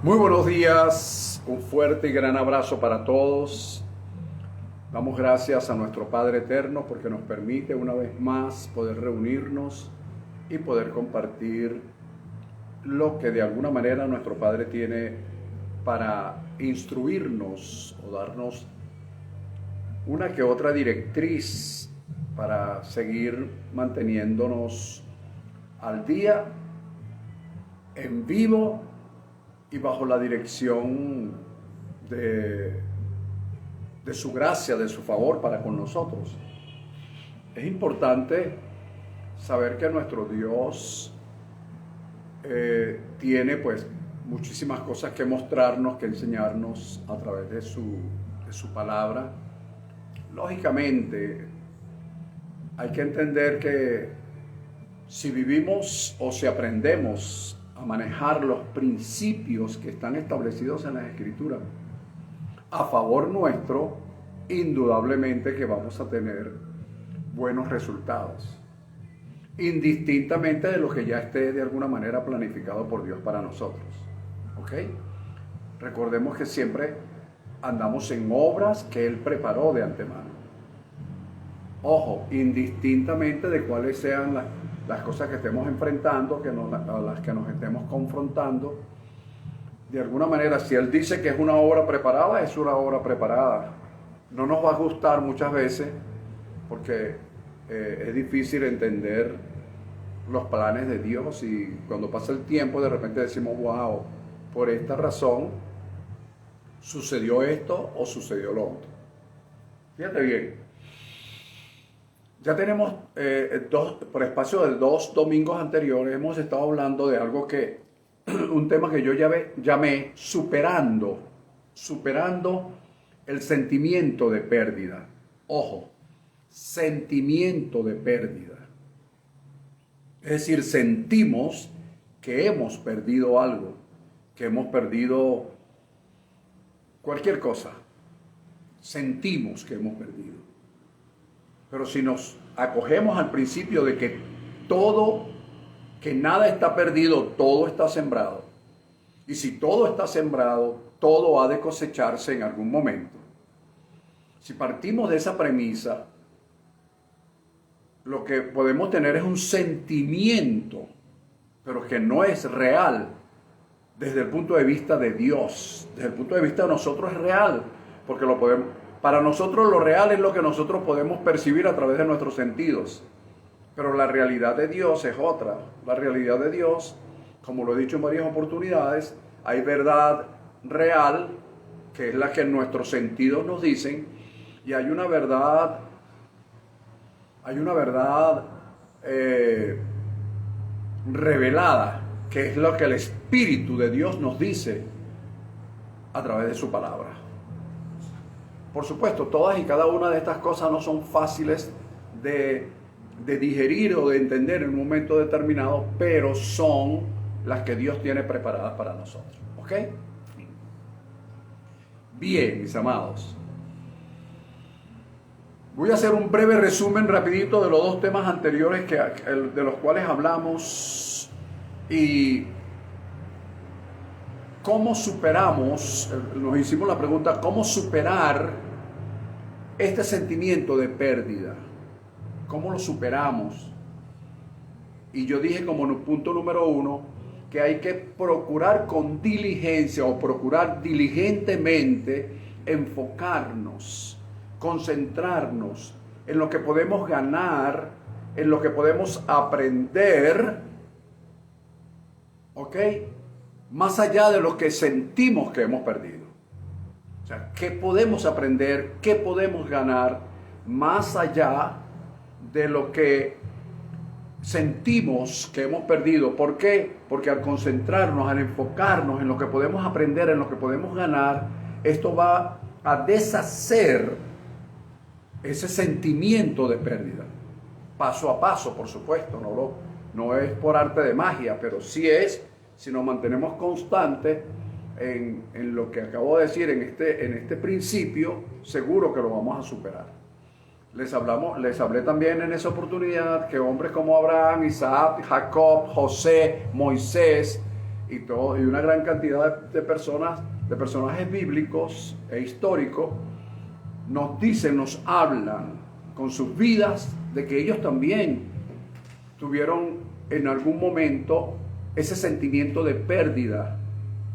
Muy buenos días, un fuerte y gran abrazo para todos. Damos gracias a nuestro Padre Eterno porque nos permite una vez más poder reunirnos y poder compartir lo que de alguna manera nuestro Padre tiene para instruirnos o darnos una que otra directriz para seguir manteniéndonos al día, en vivo y bajo la dirección de, de su gracia, de su favor para con nosotros. Es importante saber que nuestro Dios tiene pues muchísimas cosas que mostrarnos, que enseñarnos a través de su palabra. Lógicamente, hay que entender que si vivimos o si aprendemos a manejar los principios que están establecidos en las Escrituras a favor nuestro, indudablemente que vamos a tener buenos resultados, indistintamente de lo que ya esté de alguna manera planificado por Dios para nosotros. ¿Ok? Recordemos que siempre andamos en obras que Él preparó de antemano. Ojo, indistintamente de cuáles sean las cosas que estemos enfrentando, a las que nos estemos confrontando, de alguna manera, si Él dice que es una obra preparada, es una obra preparada. No nos va a gustar muchas veces porque es difícil entender los planes de Dios y cuando pasa el tiempo de repente decimos, wow, por esta razón sucedió esto o sucedió lo otro. Fíjate bien. Ya tenemos, por espacio de 2 domingos anteriores, hemos estado hablando de algo un tema que yo llamé superando el sentimiento de pérdida. Ojo, sentimiento de pérdida. Es decir, sentimos que hemos perdido algo, que hemos perdido cualquier cosa. Sentimos que hemos perdido. Pero si nos acogemos al principio de que nada está perdido, todo está sembrado. Y si todo está sembrado, todo ha de cosecharse en algún momento. Si partimos de esa premisa, lo que podemos tener es un sentimiento, pero que no es real desde el punto de vista de Dios. Desde el punto de vista de nosotros es real, porque para nosotros lo real es lo que nosotros podemos percibir a través de nuestros sentidos. Pero la realidad de Dios es otra. La realidad de Dios, como lo he dicho en varias oportunidades, hay verdad real, que es la que nuestros sentidos nos dicen, y hay una verdad revelada, que es lo que el Espíritu de Dios nos dice a través de su palabra. Por supuesto, todas y cada una de estas cosas no son fáciles de digerir o de entender en un momento determinado, pero son las que Dios tiene preparadas para nosotros. ¿Ok? Bien, mis amados. Voy a hacer un breve resumen rapidito de los 2 temas anteriores de los cuales hablamos y cómo superamos, nos hicimos la pregunta, ¿cómo superar este sentimiento de pérdida? ¿Cómo lo superamos? Y yo dije como punto número 1 que hay que procurar con diligencia o procurar diligentemente enfocarnos, concentrarnos en lo que podemos ganar, en lo que podemos aprender, ¿ok? Más allá de lo que sentimos que hemos perdido. O sea, ¿qué podemos aprender? ¿Qué podemos ganar? Más allá de lo que sentimos que hemos perdido. ¿Por qué? Porque al concentrarnos, al enfocarnos en lo que podemos aprender, en lo que podemos ganar, esto va a deshacer ese sentimiento de pérdida. Paso a paso, por supuesto, no es por arte de magia, pero sí es, si nos mantenemos constantes en lo que acabo de decir, en este principio, seguro que lo vamos a superar. Les hablé también en esa oportunidad que hombres como Abraham, Isaac, Jacob, José, Moisés y una gran cantidad de personas, de personajes bíblicos e históricos, nos dicen, nos hablan con sus vidas de que ellos también tuvieron en algún momento ese sentimiento de pérdida,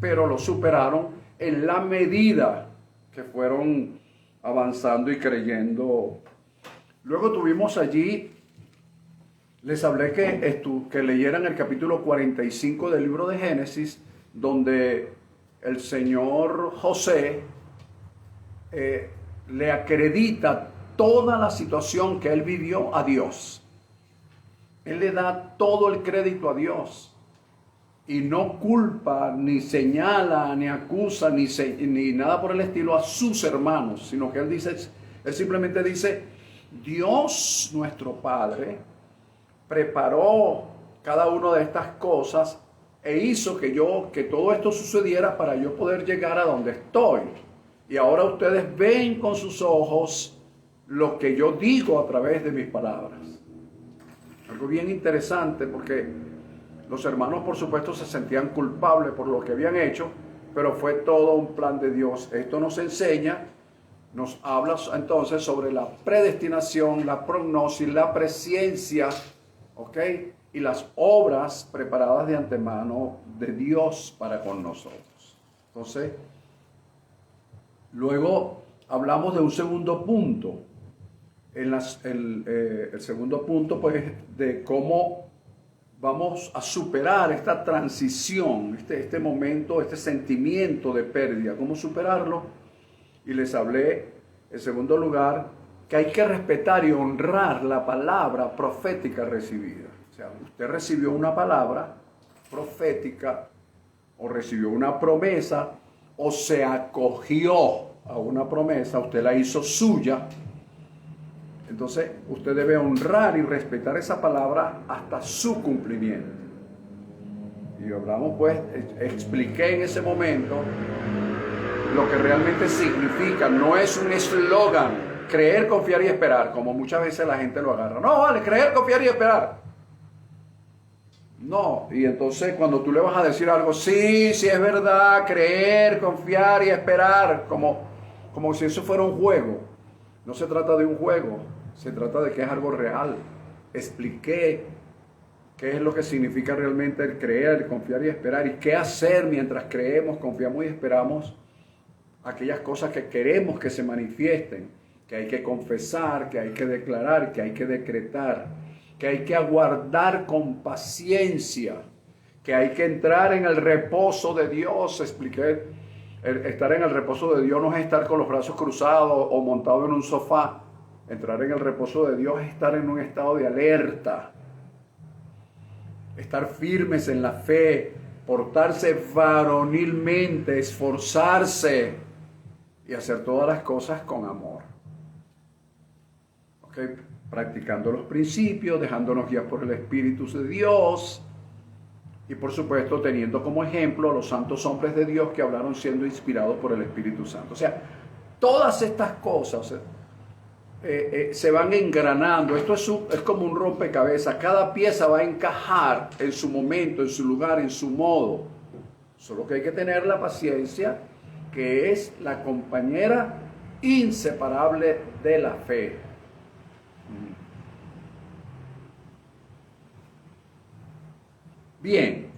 pero lo superaron en la medida que fueron avanzando y creyendo. Luego tuvimos allí, les hablé que leyeran el capítulo 45 del libro de Génesis, donde el señor José le acredita toda la situación que él vivió a Dios. Él le da todo el crédito a Dios y no culpa, ni señala, ni acusa, ni nada por el estilo a sus hermanos, sino que él simplemente dice, Dios nuestro Padre preparó cada una de estas cosas e hizo que todo esto sucediera para yo poder llegar a donde estoy. Y ahora ustedes ven con sus ojos lo que yo digo a través de mis palabras. Algo bien interesante, porque los hermanos, por supuesto, se sentían culpables por lo que habían hecho, pero fue todo un plan de Dios. Esto nos enseña, nos habla entonces sobre la predestinación, la prognosis, la presciencia, ¿ok? Y las obras preparadas de antemano de Dios para con nosotros. Entonces, luego hablamos de un segundo punto. El segundo punto, pues, de cómo vamos a superar esta transición, este momento, este sentimiento de pérdida, cómo superarlo. Y les hablé, en segundo lugar, que hay que respetar y honrar la palabra profética recibida. O sea, usted recibió una palabra profética, o recibió una promesa, o se acogió a una promesa, usted la hizo suya. Entonces, usted debe honrar y respetar esa palabra hasta su cumplimiento. Y hablamos, pues, expliqué en ese momento lo que realmente significa. No es un eslogan, creer, confiar y esperar, como muchas veces la gente lo agarra. No, vale, creer, confiar y esperar. No, y entonces cuando tú le vas a decir algo, sí es verdad, creer, confiar y esperar, como si eso fuera un juego. No se trata de un juego, se trata de que es algo real. Expliqué qué es lo que significa realmente el creer, el confiar y esperar, y qué hacer mientras creemos, confiamos y esperamos aquellas cosas que queremos que se manifiesten, que hay que confesar, que hay que declarar, que hay que decretar, que hay que aguardar con paciencia, que hay que entrar en el reposo de Dios. Expliqué, estar en el reposo de Dios no es estar con los brazos cruzados o montado en un sofá. Entrar en el reposo de Dios es estar en un estado de alerta, estar firmes en la fe, portarse varonilmente, esforzarse y hacer todas las cosas con amor. ¿Okay? Practicando los principios, dejándonos guiar por el Espíritu de Dios y, por supuesto, teniendo como ejemplo a los santos hombres de Dios que hablaron siendo inspirados por el Espíritu Santo. O sea, todas estas cosas se van engranando. Esto es como un rompecabezas. Cada pieza va a encajar en su momento, en su lugar, en su modo. Solo que hay que tener la paciencia, que es la compañera inseparable de la fe. Bien,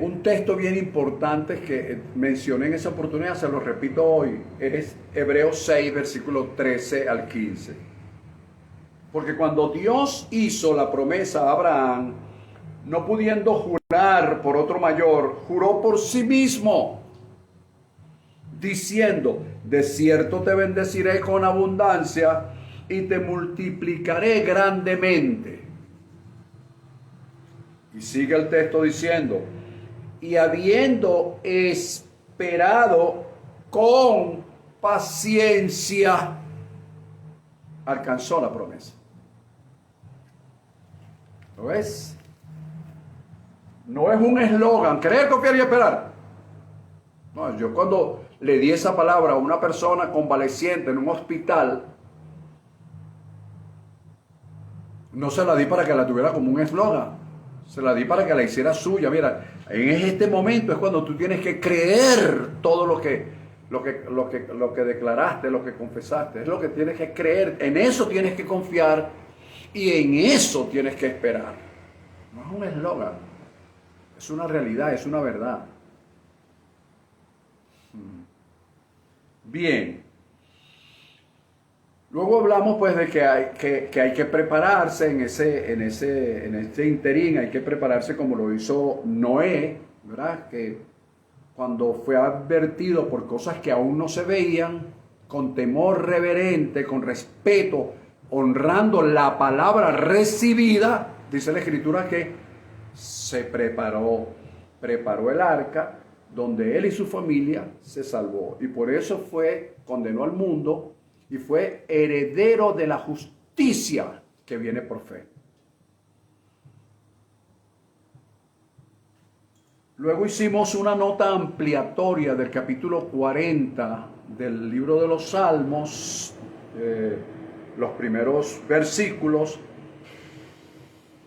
un texto bien importante que mencioné en esa oportunidad, se lo repito hoy, es Hebreos 6, versículo 13 al 15. Porque cuando Dios hizo la promesa a Abraham, no pudiendo jurar por otro mayor, juró por sí mismo, diciendo, de cierto te bendeciré con abundancia y te multiplicaré grandemente. Y sigue el texto diciendo, y habiendo esperado con paciencia, alcanzó la promesa. ¿Lo ves? No es un eslogan, creer, confiar y esperar. No, yo cuando le di esa palabra a una persona convaleciente en un hospital, no se la di para que la tuviera como un eslogan, Se la di para que la hiciera suya. Mira, en este momento es cuando tú tienes que creer todo lo que declaraste, lo que confesaste. Es lo que tienes que creer. En eso tienes que confiar y en eso tienes que esperar. No es un eslogan. Es una realidad, es una verdad. Bien. Luego hablamos pues de que hay que prepararse en este interín, hay que prepararse como lo hizo Noé, ¿verdad? Que cuando fue advertido por cosas que aún no se veían, con temor reverente, con respeto, honrando la palabra recibida, dice la Escritura que se preparó el arca, donde él y su familia se salvó. Y por eso condenó al mundo y fue heredero de la justicia que viene por fe. Luego hicimos una nota ampliatoria del capítulo 40 del libro de los Salmos, los primeros versículos,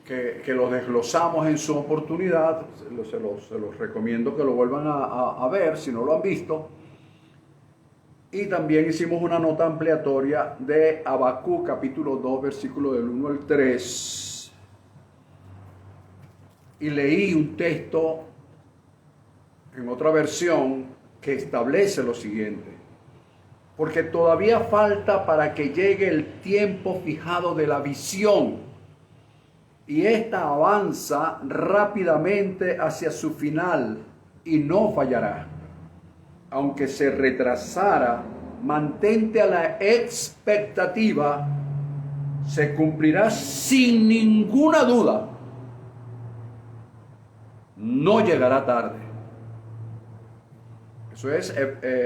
que los desglosamos en su oportunidad. Se los recomiendo que lo vuelvan a ver si no lo han visto. Y también hicimos una nota ampliatoria de Habacuc, capítulo 2, versículo del 1 al 3. Y leí un texto en otra versión que establece lo siguiente: porque todavía falta para que llegue el tiempo fijado de la visión, y ésta avanza rápidamente hacia su final y no fallará. Aunque se retrasara, mantente a la expectativa, se cumplirá sin ninguna duda. No llegará tarde. Eso es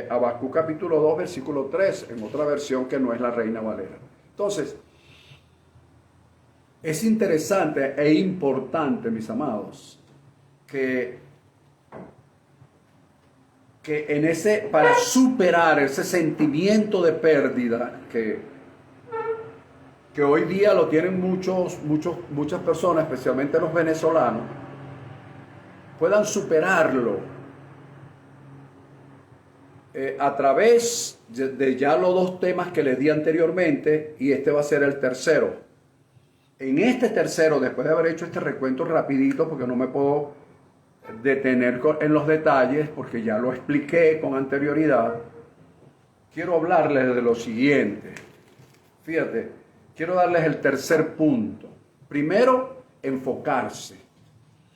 Habacuc capítulo 2, versículo 3, en otra versión que no es la Reina Valera. Entonces, es interesante e importante, mis amados, que para superar ese sentimiento de pérdida que hoy día lo tienen muchas personas, especialmente los venezolanos, puedan superarlo a través de ya los dos temas que les di anteriormente, y este va a ser el tercero. En este tercero, después de haber hecho este recuento rapidito, porque no me puedo detener en los detalles, porque ya lo expliqué con anterioridad, quiero hablarles de lo siguiente. Fíjate, quiero darles el tercer punto. Primero, enfocarse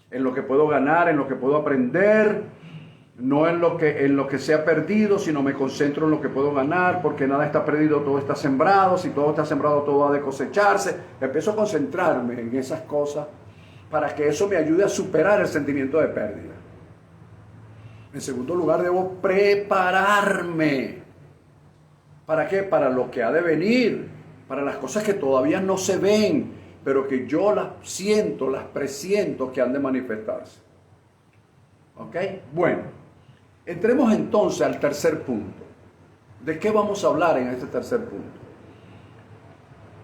en lo que puedo ganar, en lo que puedo aprender, no en lo que se ha perdido, sino me concentro en lo que puedo ganar, porque nada está perdido, todo está sembrado. Si todo está sembrado, todo ha de cosecharse. Empiezo a concentrarme en esas cosas para que eso me ayude a superar el sentimiento de pérdida. En segundo lugar, debo prepararme. ¿Para qué? Para lo que ha de venir, para las cosas que todavía no se ven, pero que yo las siento, las presiento que han de manifestarse. ¿Ok? Bueno, entremos entonces al tercer punto. ¿De qué vamos a hablar en este tercer punto?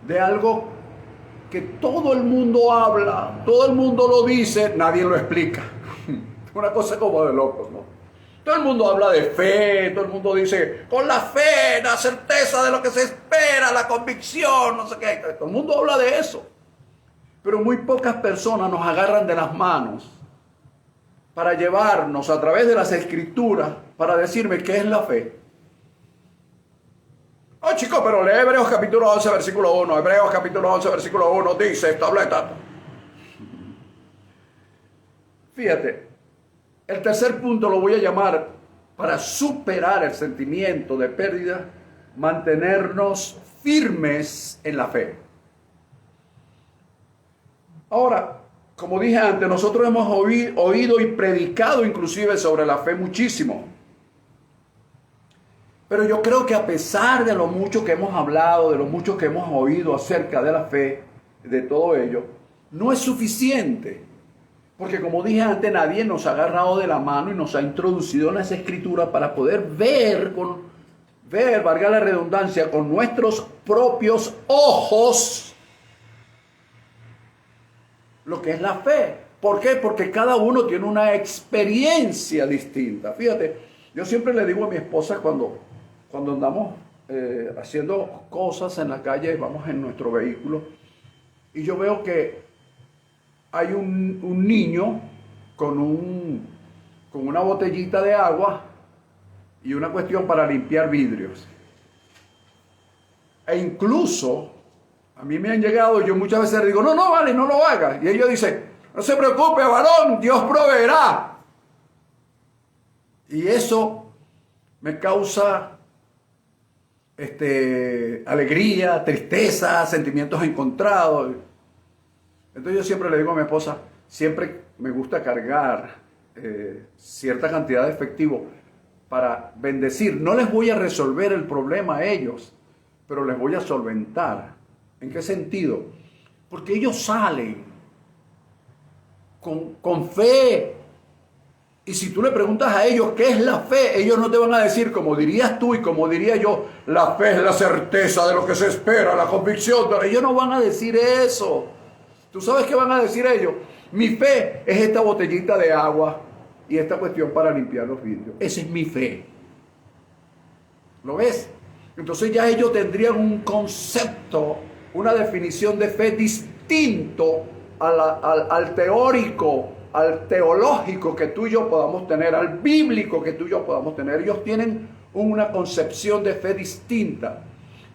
De algo que todo el mundo habla, todo el mundo lo dice, nadie lo explica. Una cosa como de locos, ¿no? Todo el mundo habla de fe, todo el mundo dice, con la fe, la certeza de lo que se espera, la convicción, no sé qué. Todo el mundo habla de eso. Pero muy pocas personas nos agarran de las manos para llevarnos a través de las Escrituras, para decirme qué es la fe. Oh, chicos, pero lee Hebreos capítulo 11, versículo 1. Hebreos capítulo 11, versículo 1 dice esto, habla de tanto. Fíjate, el tercer punto lo voy a llamar, para superar el sentimiento de pérdida, mantenernos firmes en la fe. Ahora, como dije antes, nosotros hemos oído y predicado inclusive sobre la fe muchísimo. Pero yo creo que a pesar de lo mucho que hemos hablado, de lo mucho que hemos oído acerca de la fe, de todo ello, no es suficiente. Porque como dije antes, nadie nos ha agarrado de la mano y nos ha introducido en las Escrituras para poder ver, valga la redundancia, con nuestros propios ojos lo que es la fe. ¿Por qué? Porque cada uno tiene una experiencia distinta. Fíjate, yo siempre le digo a mi esposa cuando andamos haciendo cosas en la calle, vamos en nuestro vehículo, y yo veo que hay un niño con una botellita de agua y una cuestión para limpiar vidrios. E incluso a mí me han llegado, yo muchas veces le digo, no, vale, no lo hagas. Y ellos dicen, no se preocupe, varón, Dios proveerá. Y eso me causa alegría, tristeza, sentimientos encontrados. Entonces yo siempre le digo a mi esposa, siempre me gusta cargar cierta cantidad de efectivo para bendecir. No les voy a resolver el problema a ellos, pero les voy a solventar. ¿En qué sentido? Porque ellos salen con fe. Y si tú le preguntas a ellos qué es la fe, ellos no te van a decir, como dirías tú y como diría yo, la fe es la certeza de lo que se espera, la convicción. Ellos no van a decir eso. ¿Tú sabes qué van a decir ellos? Mi fe es esta botellita de agua y esta cuestión para limpiar los vidrios. Esa es mi fe. ¿Lo ves? Entonces ya ellos tendrían un concepto, una definición de fe distinto al teórico, al teológico que tú y yo podamos tener, al bíblico que tú y yo podamos tener. Ellos tienen una concepción de fe distinta.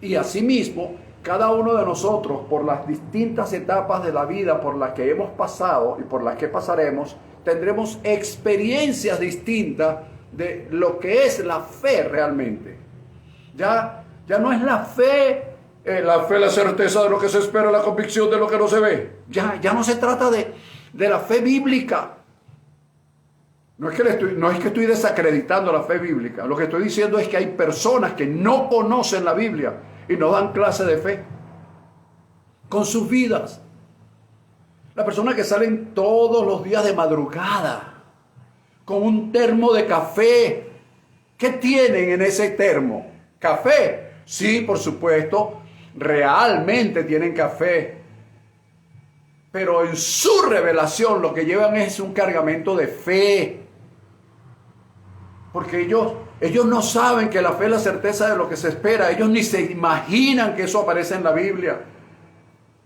Y asimismo, cada uno de nosotros, por las distintas etapas de la vida por las que hemos pasado y por las que pasaremos, tendremos experiencias distintas de lo que es la fe realmente. Ya no es la fe, la certeza de lo que se espera, la convicción de lo que no se ve. Ya no se trata de la fe bíblica. No es que estoy desacreditando la fe bíblica. Lo que estoy diciendo es que hay personas que no conocen la Biblia y no dan clase de fe con sus vidas. Las personas que salen todos los días de madrugada con un termo de café. ¿Qué tienen en ese termo? ¿Café? Sí, por supuesto, realmente tienen café. Pero en su revelación lo que llevan es un cargamento de fe. Porque ellos no saben que la fe es la certeza de lo que se espera. Ellos ni se imaginan que eso aparece en la Biblia.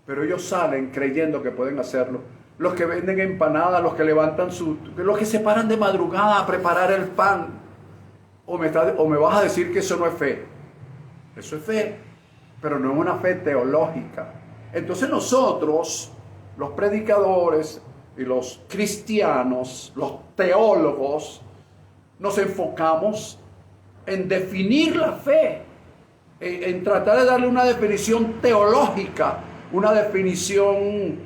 Pero ellos salen creyendo que pueden hacerlo. Los que venden empanadas, los que levantan los que se paran de madrugada a preparar el pan. O me vas a decir que eso no es fe. Eso es fe, pero no es una fe teológica. Entonces nosotros, los predicadores y los cristianos, los teólogos, nos enfocamos en definir la fe, en tratar de darle una definición teológica, una definición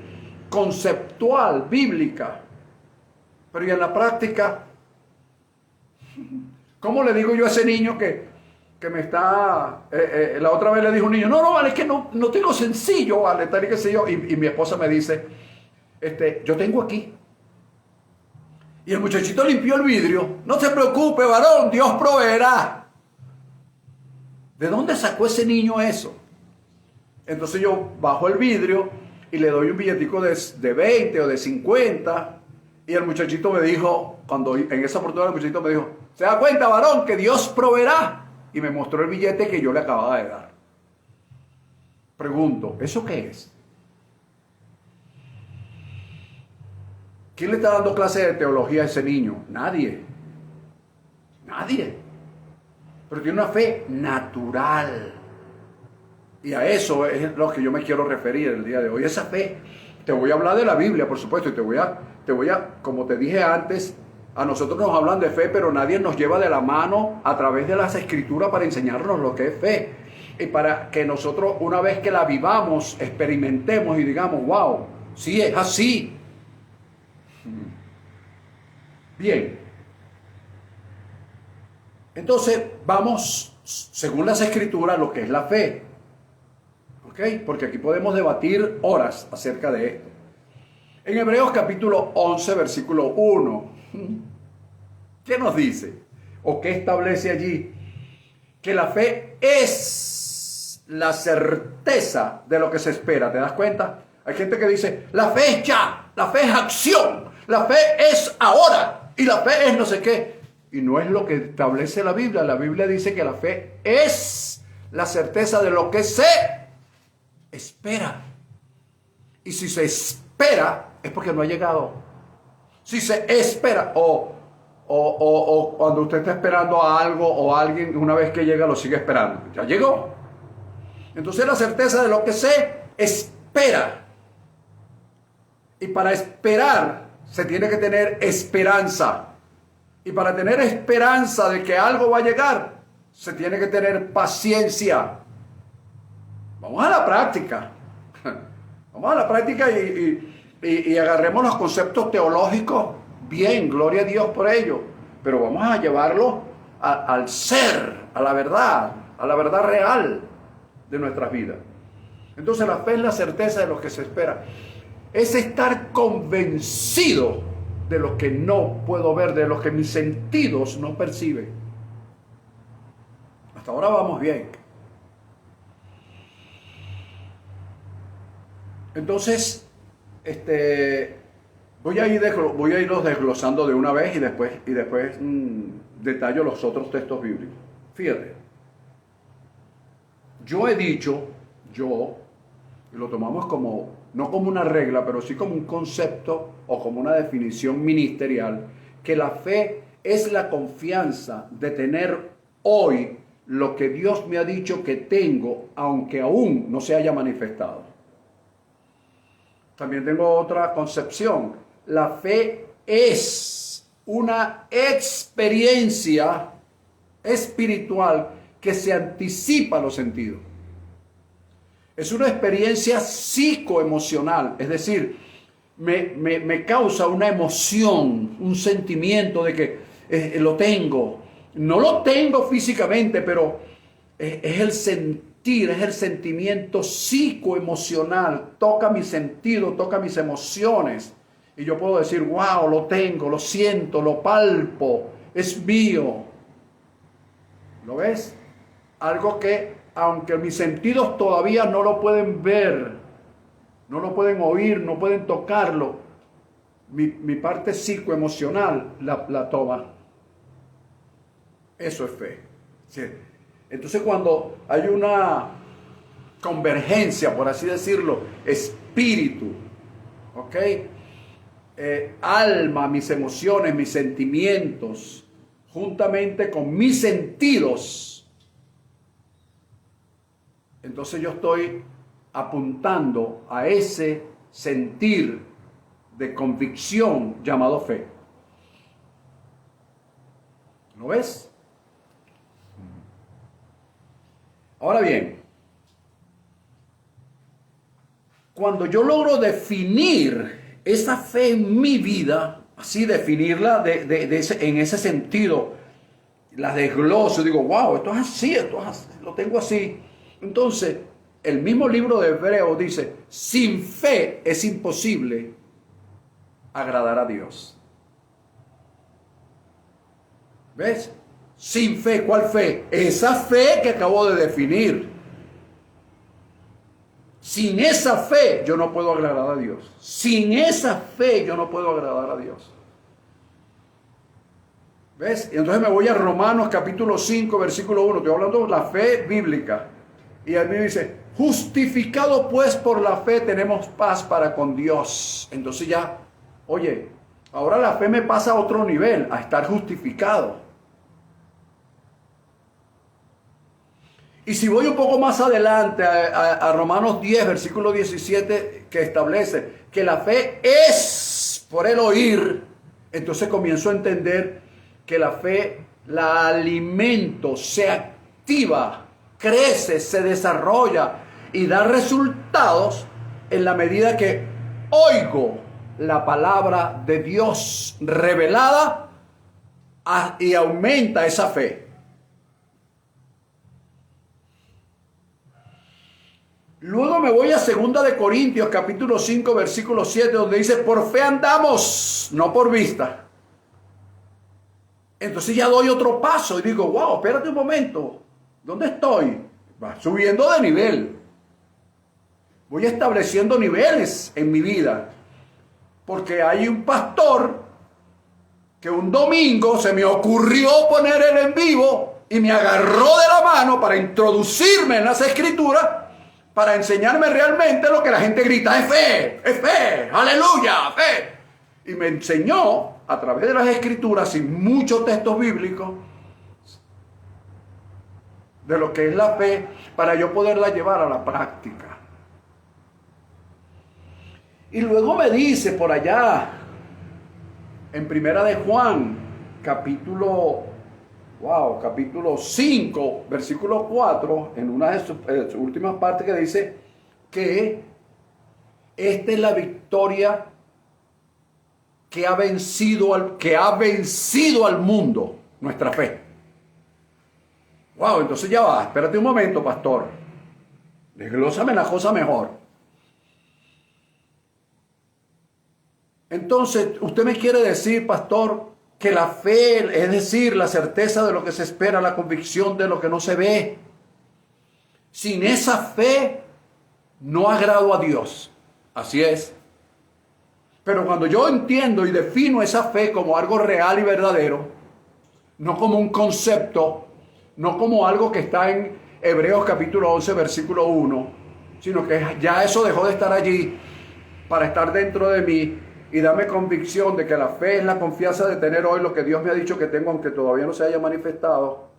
conceptual, bíblica. Pero y en la práctica, ¿cómo le digo yo a ese niño que me está... la otra vez le dijo un niño, no, vale, es que no tengo sencillo, vale, tal y qué sé yo. Y mi esposa me dice, yo tengo aquí. Y el muchachito limpió el vidrio. No se preocupe, varón, Dios proveerá. ¿De dónde sacó ese niño eso? Entonces yo bajo el vidrio y le doy un billetico de 20 o de 50. Y el muchachito me dijo, en esa oportunidad el muchachito me dijo, ¿se da cuenta, varón, que Dios proveerá? Y me mostró el billete que yo le acababa de dar. Pregunto, ¿eso qué es? ¿Quién le está dando clase de teología a ese niño? Nadie. Pero tiene una fe natural. Y a eso es lo que yo me quiero referir el día de hoy. Esa fe, te voy a hablar de la Biblia, por supuesto, y te voy a, como te dije antes, a nosotros nos hablan de fe, pero nadie nos lleva de la mano a través de las escrituras para enseñarnos lo que es fe. Y para que nosotros, una vez que la vivamos, experimentemos y digamos, wow, sí es así. Bien. Entonces, vamos, según las escrituras, lo que es la fe. ¿Ok? Porque aquí podemos debatir horas acerca de esto. En Hebreos capítulo 11, versículo 1, ¿qué nos dice? ¿O qué establece allí? Que la fe es la certeza de lo que se espera. ¿Te das cuenta? Hay gente que dice, la fe es ya. La fe es acción. La fe es ahora. Y la fe es no sé qué. Y no es lo que establece la Biblia. La Biblia dice que la fe es la certeza de lo que se espera. Y si se espera, es porque no ha llegado. Si se espera, o cuando usted está esperando a algo o a alguien, una vez que llega lo sigue esperando. Ya llegó. Entonces la certeza de lo que se espera. Y para esperar se tiene que tener esperanza. Y para tener esperanza de que algo va a llegar, se tiene que tener paciencia. Vamos a la práctica. Vamos a la práctica y agarremos los conceptos teológicos. Bien, gloria a Dios por ello. Pero vamos a llevarlo al ser, a la verdad real de nuestras vidas. Entonces la fe es la certeza de lo que se espera. Es estar convencido de lo que no puedo ver, de lo que mis sentidos no perciben. Hasta ahora vamos bien. Entonces, voy a irlos desglosando de una vez y después detallo los otros textos bíblicos. Fíjate, yo he dicho, y lo tomamos como, no como una regla, pero sí como un concepto o como una definición ministerial, que la fe es la confianza de tener hoy lo que Dios me ha dicho que tengo, aunque aún no se haya manifestado. También tengo otra concepción. La fe es una experiencia espiritual que se anticipa a los sentidos. Es una experiencia psicoemocional, es decir, me causa una emoción, un sentimiento de que lo tengo. No lo tengo físicamente, pero es el sentir, es el sentimiento psicoemocional. Toca mi sentido, toca mis emociones. Y yo puedo decir, wow, lo tengo, lo siento, lo palpo, es mío. ¿Lo ves? Algo que, aunque mis sentidos todavía no lo pueden ver, no lo pueden oír, no pueden tocarlo, mi parte psicoemocional la toma. Eso es fe. ¿Sí? Entonces cuando hay una convergencia, por así decirlo, espíritu, ¿ok? Alma, mis emociones, mis sentimientos, juntamente con mis sentidos, entonces yo estoy apuntando a ese sentir de convicción llamado fe. ¿Lo ves? Ahora bien, cuando yo logro definir esa fe en mi vida, así definirla en ese sentido, la desgloso, digo, wow, esto es así, lo tengo así. Entonces, el mismo libro de Hebreos dice, sin fe es imposible agradar a Dios. ¿Ves? Sin fe, ¿cuál fe? Esa fe que acabo de definir. Sin esa fe yo no puedo agradar a Dios. Sin esa fe yo no puedo agradar a Dios. ¿Ves? Y entonces me voy a Romanos capítulo 5, versículo 1. Estoy hablando de la fe bíblica. Y a mí me dice, justificado pues por la fe tenemos paz para con Dios. Entonces ya, oye, ahora la fe me pasa a otro nivel, a estar justificado. Y si voy un poco más adelante a Romanos 10, versículo 17, que establece que la fe es por el oír, entonces comienzo a entender que la fe la alimento, se activa, crece, se desarrolla y da resultados en la medida que oigo la palabra de Dios revelada y aumenta esa fe. Luego me voy a 2 de Corintios capítulo 5 versículo 7 donde dice, por fe andamos, no por vista. Entonces ya doy otro paso y digo, wow, espérate un momento, ¿dónde estoy? Va subiendo de nivel. Voy estableciendo niveles en mi vida. Porque hay un pastor que un domingo se me ocurrió poner él en vivo y me agarró de la mano para introducirme en las escrituras, para enseñarme realmente lo que la gente grita: es fe, aleluya, fe. Y me enseñó a través de las escrituras, sin muchos textos bíblicos, de lo que es la fe, para yo poderla llevar a la práctica. Y luego me dice por allá, en Primera de Juan, capítulo 5, versículo 4, en una de sus últimas partes, que dice que esta es la victoria que ha vencido al mundo, nuestra fe. Wow, entonces ya va, espérate un momento, pastor. Desglósame la cosa mejor. Entonces, usted me quiere decir, pastor, que la fe, es decir, la certeza de lo que se espera, la convicción de lo que no se ve, sin esa fe no agrado a Dios. Así es. Pero cuando yo entiendo y defino esa fe como algo real y verdadero, no como un concepto, no como algo que está en Hebreos capítulo 11, versículo 1, sino que ya eso dejó de estar allí para estar dentro de mí y darme convicción de que la fe es la confianza de tener hoy lo que Dios me ha dicho que tengo, aunque todavía no se haya manifestado,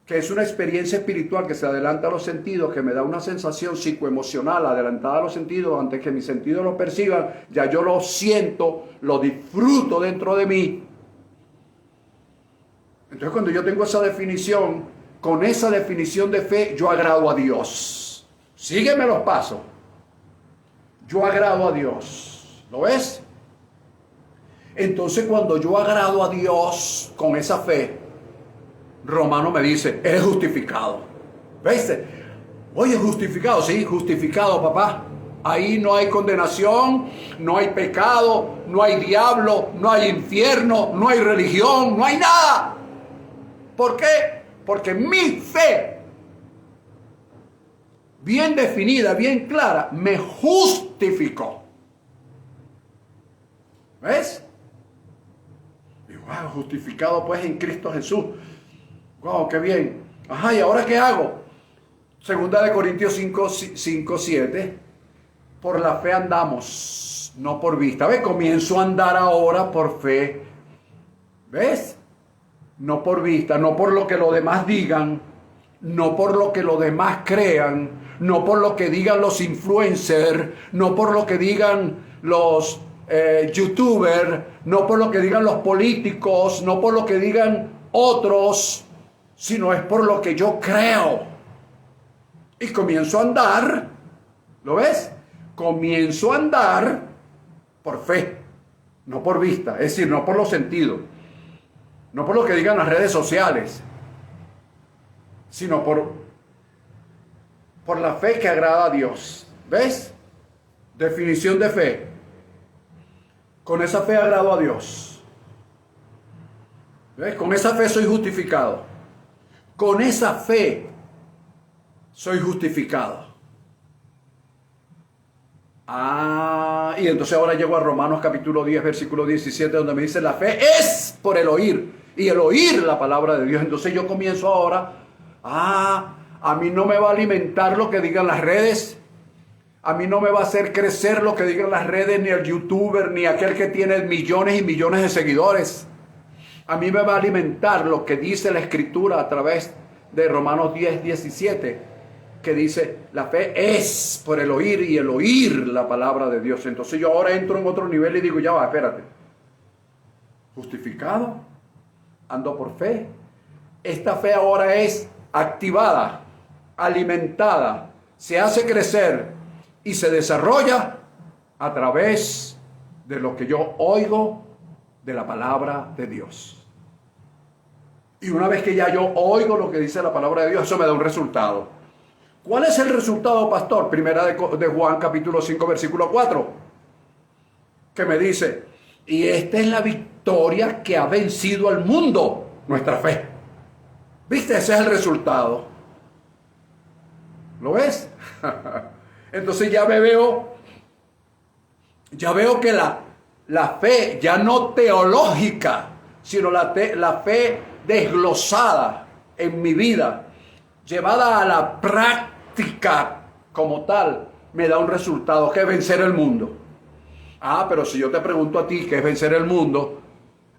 que es una experiencia espiritual que se adelanta a los sentidos, que me da una sensación psicoemocional adelantada a los sentidos, antes que mis sentidos lo perciban, ya yo lo siento, lo disfruto dentro de mí. Entonces, cuando yo tengo esa definición, con esa definición de fe, yo agrado a Dios. Sígueme los pasos. Yo agrado a Dios. ¿Lo ves? Entonces, cuando yo agrado a Dios con esa fe, Romano me dice: eres justificado. ¿Ves? Oye, justificado. Sí, justificado, papá. Ahí no hay condenación, no hay pecado, no hay diablo, no hay infierno, no hay religión, no hay nada. ¿Por qué? Porque mi fe, bien definida, bien clara, me justificó. ¿Ves? Y wow, justificado pues en Cristo Jesús. Wow, qué bien. Ajá, ¿y ahora qué hago? Segunda de Corintios 5, 7. Por la fe andamos, no por vista. ¿Ves? Comienzo a andar ahora por fe. ¿Ves? No por vista, no por lo que los demás digan, no por lo que los demás crean, no por lo que digan los influencers, no por lo que digan los youtubers, no por lo que digan los políticos, no por lo que digan otros, sino es por lo que yo creo. Y comienzo a andar, ¿lo ves? Comienzo a andar por fe, no por vista, es decir, no por los sentidos. No por lo que digan las redes sociales, sino por la fe que agrada a Dios. ¿Ves? Definición de fe. Con esa fe agrado a Dios. ¿Ves? Con esa fe soy justificado. Con esa fe soy justificado. Y entonces ahora llego a Romanos capítulo 10, versículo 17, donde me dice: la fe es por el oír, y el oír la palabra de Dios. Entonces yo comienzo ahora, a mí no me va a alimentar lo que digan las redes, a mí no me va a hacer crecer lo que digan las redes, ni el youtuber, ni aquel que tiene millones y millones de seguidores. A mí me va a alimentar lo que dice la Escritura a través de Romanos 10, 17, que dice: la fe es por el oír, y el oír la palabra de Dios. Entonces yo ahora entro en otro nivel y digo: ya va, espérate. Justificado, ando por fe. Esta fe ahora es activada, alimentada, se hace crecer y se desarrolla a través de lo que yo oigo de la palabra de Dios. Y una vez que ya yo oigo lo que dice la palabra de Dios, eso me da un resultado. ¿Cuál es el resultado, pastor? Primera de Juan, capítulo 5, versículo 4, que me dice: y esta es la victoria que ha vencido al mundo, nuestra fe. ¿Viste? Ese es el resultado. ¿Lo ves? Entonces ya veo que La fe ya no teológica, sino la fe desglosada en mi vida, llevada a la práctica como tal, me da un resultado que es vencer el mundo. Ah, pero si yo te pregunto a ti qué es vencer el mundo,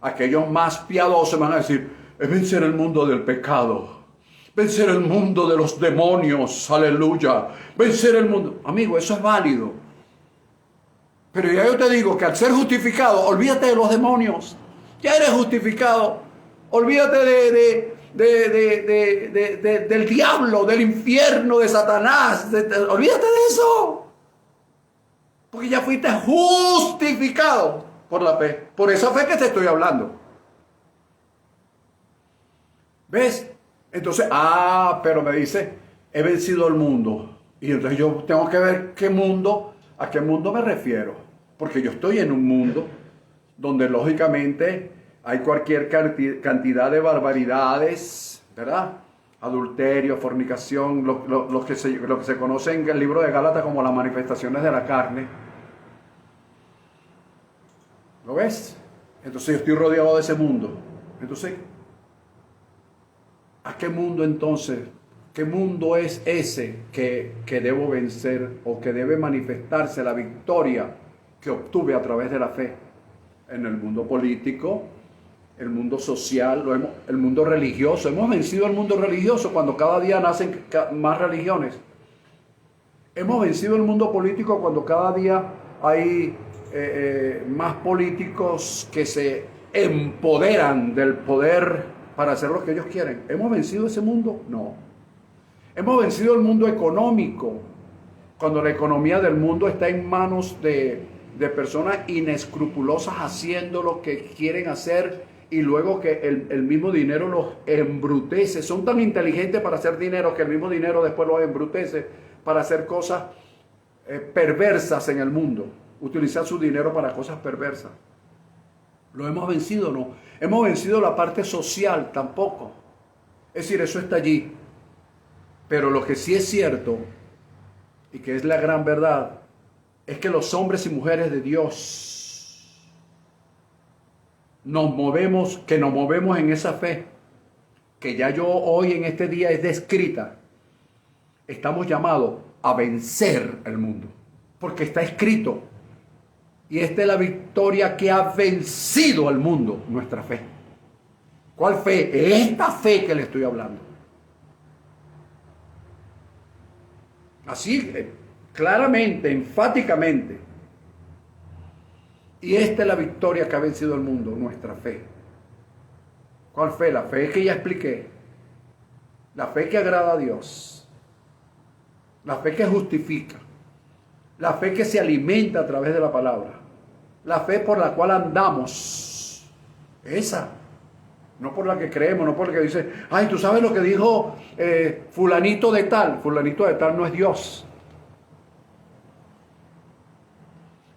aquellos más piadosos van a decir, es vencer el mundo del pecado, vencer el mundo de los demonios, aleluya, vencer el mundo. Amigo, eso es válido. Pero ya yo te digo que al ser justificado, olvídate de los demonios, ya eres justificado, olvídate del diablo, del infierno, de Satanás, olvídate de eso. Porque ya fuiste justificado por la fe, por esa fe que te estoy hablando. ¿Ves? Entonces, pero me dice, he vencido el mundo. Y entonces yo tengo que ver a qué mundo me refiero. Porque yo estoy en un mundo donde lógicamente hay cualquier cantidad de barbaridades, ¿verdad? Adulterio, fornicación, lo que se conoce en el libro de Gálatas como las manifestaciones de la carne. ¿Lo ves? Entonces yo estoy rodeado de ese mundo. Entonces, ¿a qué mundo entonces? ¿Qué mundo es ese que debo vencer o que debe manifestarse la victoria que obtuve a través de la fe? En el mundo político, el mundo social, el mundo religioso. Hemos vencido el mundo religioso cuando cada día nacen más religiones. Hemos vencido el mundo político cuando cada día hay más políticos que se empoderan del poder para hacer lo que ellos quieren. ¿Hemos vencido ese mundo? No. Hemos vencido el mundo económico, cuando la economía del mundo está en manos de personas inescrupulosas haciendo lo que quieren hacer y luego que el mismo dinero los embrutece. Son tan inteligentes para hacer dinero que el mismo dinero después los embrutece para hacer cosas perversas en el mundo. Utilizar su dinero para cosas perversas. ¿Lo hemos vencido o no? ¿Hemos vencido la parte social? Tampoco. Es decir, eso está allí. Pero lo que sí es cierto, y que es la gran verdad, es que los hombres y mujeres de Dios nos movemos en esa fe, que ya yo hoy en este día es descrita. Estamos llamados a vencer el mundo, porque está escrito. Y esta es la victoria que ha vencido al mundo, nuestra fe. ¿Cuál fe? Esta fe que le estoy hablando. Así, claramente, enfáticamente. Y esta es la victoria que ha vencido al mundo, nuestra fe. ¿Cuál fe? La fe que ya expliqué. La fe que agrada a Dios. La fe que justifica. La fe que se alimenta a través de la palabra. La fe por la cual andamos. Esa. No por la que creemos, no por la que dice, ay, tú sabes lo que dijo fulanito de tal. Fulanito de tal no es Dios.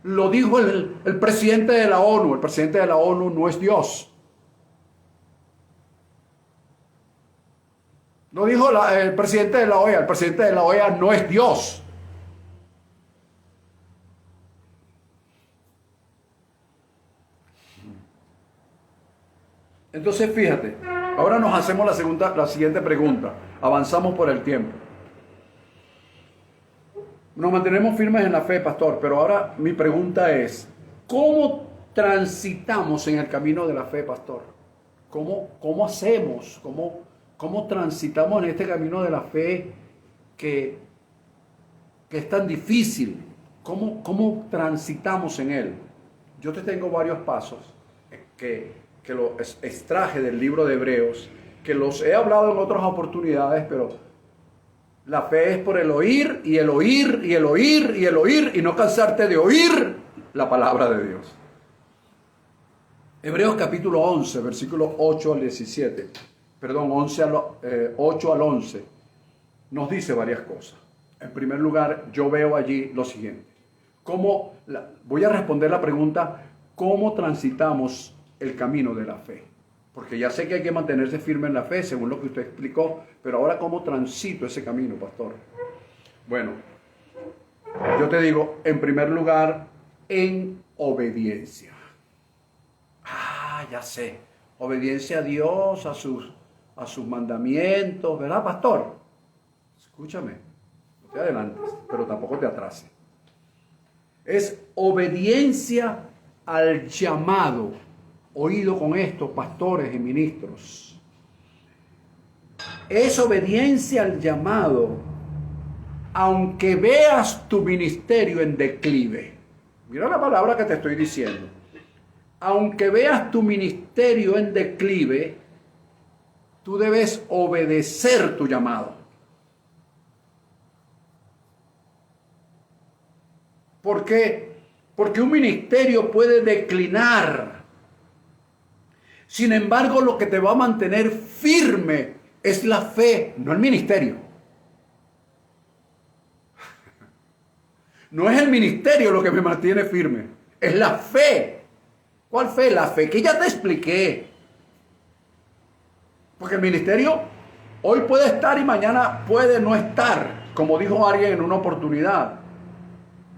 Lo dijo el presidente de la ONU. El presidente de la ONU no es Dios. Lo dijo el presidente de la OEA. El presidente de la OEA no es Dios. Entonces fíjate, ahora nos hacemos la siguiente pregunta. Avanzamos por el tiempo. Nos mantenemos firmes en la fe, pastor, pero ahora mi pregunta es, ¿cómo transitamos en el camino de la fe, pastor? ¿Cómo hacemos? ¿Cómo transitamos en este camino de la fe que es tan difícil? ¿Cómo transitamos en él? Yo te tengo varios pasos que los extraje del libro de Hebreos, que los he hablado en otras oportunidades, pero la fe es por el oír y el oír y el oír y el oír y no cansarte de oír la palabra de Dios. Hebreos capítulo 11, versículos 8 al 17, perdón, 8 al 11, nos dice varias cosas. En primer lugar, yo veo allí lo siguiente. Voy a responder la pregunta, ¿cómo transitamos el camino de la fe? Porque ya sé que hay que mantenerse firme en la fe, según lo que usted explicó, pero ahora ¿cómo transito ese camino, pastor? Bueno, yo te digo, en primer lugar, en obediencia. Ya sé. Obediencia a Dios, a sus mandamientos, ¿verdad, pastor? Escúchame, no te adelantes, pero tampoco te atrases. Es obediencia al llamado. Oído con esto, pastores y ministros. Es obediencia al llamado, aunque veas tu ministerio en declive. Mira la palabra que te estoy diciendo. Aunque veas tu ministerio en declive, tú debes obedecer tu llamado. ¿Por qué? Porque un ministerio puede declinar. Sin embargo, lo que te va a mantener firme es la fe, no el ministerio. No es el ministerio lo que me mantiene firme, es la fe. ¿Cuál fe? La fe que ya te expliqué. Porque el ministerio hoy puede estar y mañana puede no estar, como dijo alguien en una oportunidad.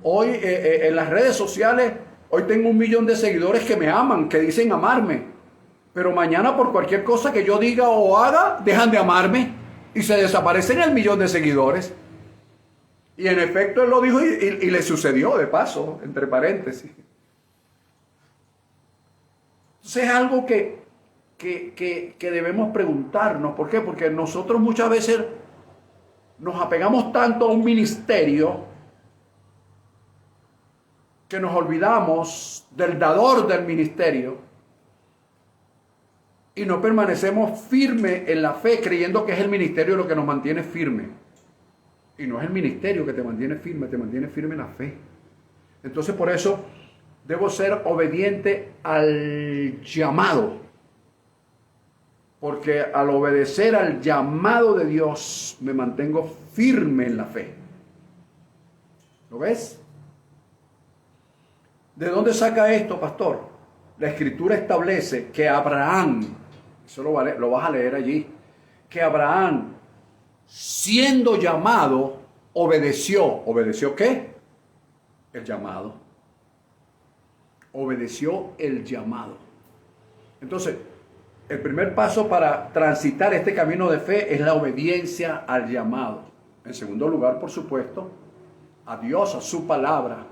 Hoy en las redes sociales, hoy tengo 1 millón de seguidores que me aman, que dicen amarme. Pero mañana por cualquier cosa que yo diga o haga, dejan de amarme y se desaparecen el 1 millón de seguidores. Y en efecto él lo dijo y le sucedió de paso, entre paréntesis. Entonces es algo que debemos preguntarnos. ¿Por qué? Porque nosotros muchas veces nos apegamos tanto a un ministerio que nos olvidamos del dador del ministerio y no permanecemos firmes en la fe, creyendo que es el ministerio lo que nos mantiene firme. Y no es el ministerio que te mantiene firme en la fe. Entonces por eso debo ser obediente al llamado. Porque al obedecer al llamado de Dios me mantengo firme en la fe. ¿Lo ves? ¿De dónde saca esto, pastor? La Escritura establece que Abraham, eso lo vas a leer allí, que Abraham, siendo llamado, obedeció. ¿Obedeció qué? El llamado. Obedeció el llamado. Entonces, el primer paso para transitar este camino de fe es la obediencia al llamado. En segundo lugar, por supuesto, a Dios, a su palabra.